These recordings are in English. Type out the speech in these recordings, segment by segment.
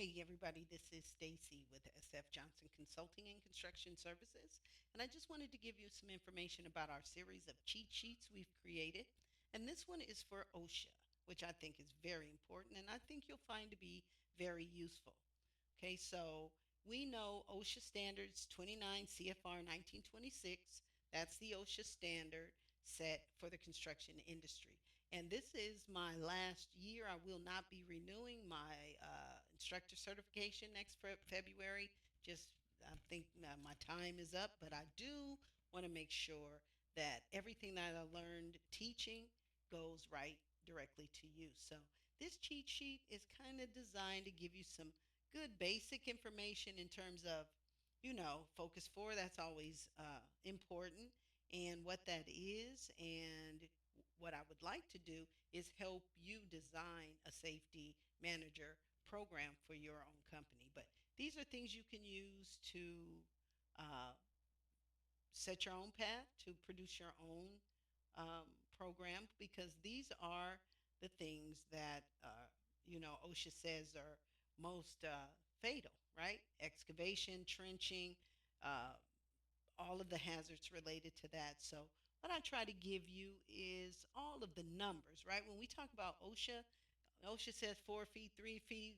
Hey everybody, this is Stacy with SF Johnson Consulting and Construction Services, and I just wanted to give you some information about our series of cheat sheets we've created. And this one is for OSHA, which I think is very important and I think you'll find to be very useful. Okay, so we know OSHA standards 29 CFR 1926. That's the OSHA standard set for the construction industry. And this is my last year. I will not be renewing my instructor certification next February. Just I think my time is up, but I do want to make sure that everything that I learned teaching goes right directly to you. So this cheat sheet is kind of designed to give you some good basic information in terms of, focus four, that's always important, and what that is. And what I would like to do is help you design a safety manager program for your own company. But these are things you can use to uh, set your own path, to produce your own program, because these are the things that, OSHA says are most fatal, right? Excavation, trenching, uh, all of the hazards related to that. So, what I try to give you is all of the numbers, right? When we talk about OSHA, OSHA says 4 feet, 3 feet,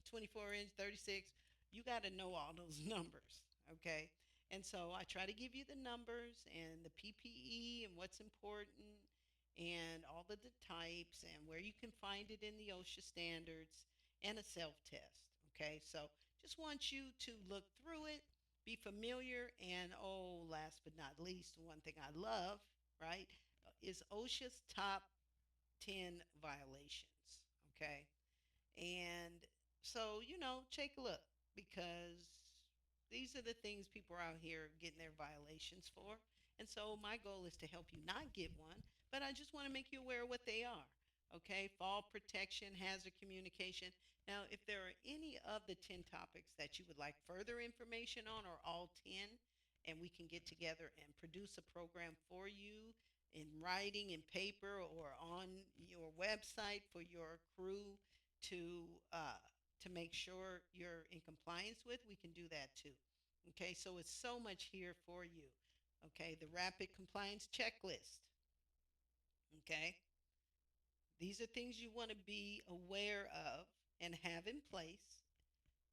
24 inch, 36. You got to know all those numbers, okay? And so I try to give you the numbers and the PPE and what's important and all of the types and where you can find it in the OSHA standards and a self test, okay? So just want you to look through it, be familiar, and oh, last but not least, one thing I love, right, is OSHA's top 10 violations. Okay. And so, take a look, because these are the things people are out here getting their violations for. And so, my goal is to help you not get one, but I just want to make you aware of what they are. Okay. Fall protection, hazard communication. Now, if there are any of the 10 topics that you would like further information on, or all 10, and we can get together and produce a program for you in writing, in paper, or on your website for your crew to make sure you're in compliance with, we can do that too. Okay, so it's so much here for you. Okay, the rapid compliance checklist. Okay, these are things you want to be aware of and have in place,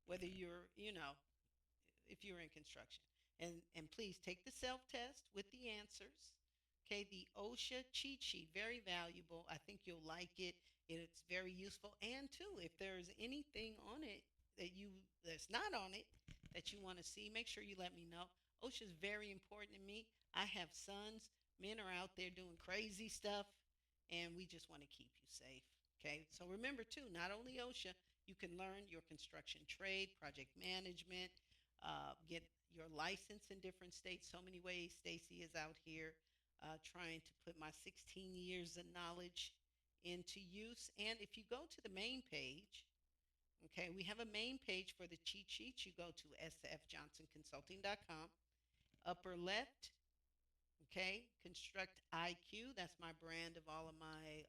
whether you're, if you're in construction. And please take the self-test with the answers. Okay, the OSHA cheat sheet, very valuable. I think you'll like it. It's very useful. And too, if there's anything on it that's not on it that you want to see, make sure you let me know. OSHA is very important to me. I have sons. Men are out there doing crazy stuff, and we just want to keep you safe. Okay, so remember too, not only OSHA, you can learn your construction trade, project management, get your license in different states. So many ways. Stacy is out here trying to put my 16 years of knowledge into use. And if you go to the main page, okay, we have a main page for the cheat sheets. You go to sfjohnsonconsulting.com. Upper left, okay, Construct IQ. That's my brand of all of my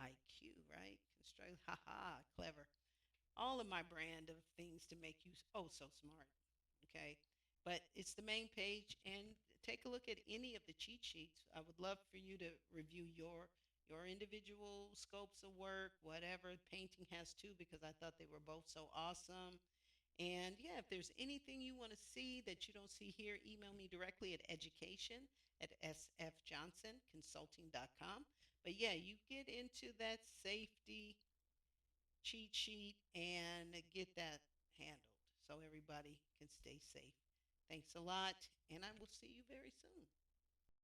IQ, right? Construct, haha, clever. All of my brand of things to make you oh so smart. Okay. But it's the main page, and take a look at any of the cheat sheets. I would love for you to review your individual scopes of work, whatever. Painting has too, because I thought they were both so awesome. And yeah, if there's anything you want to see that you don't see here, email me directly at education@sfjohnsonconsulting.com. But yeah, you get into that safety cheat sheet and get that handled so everybody can stay safe. Thanks a lot, and I will see you very soon.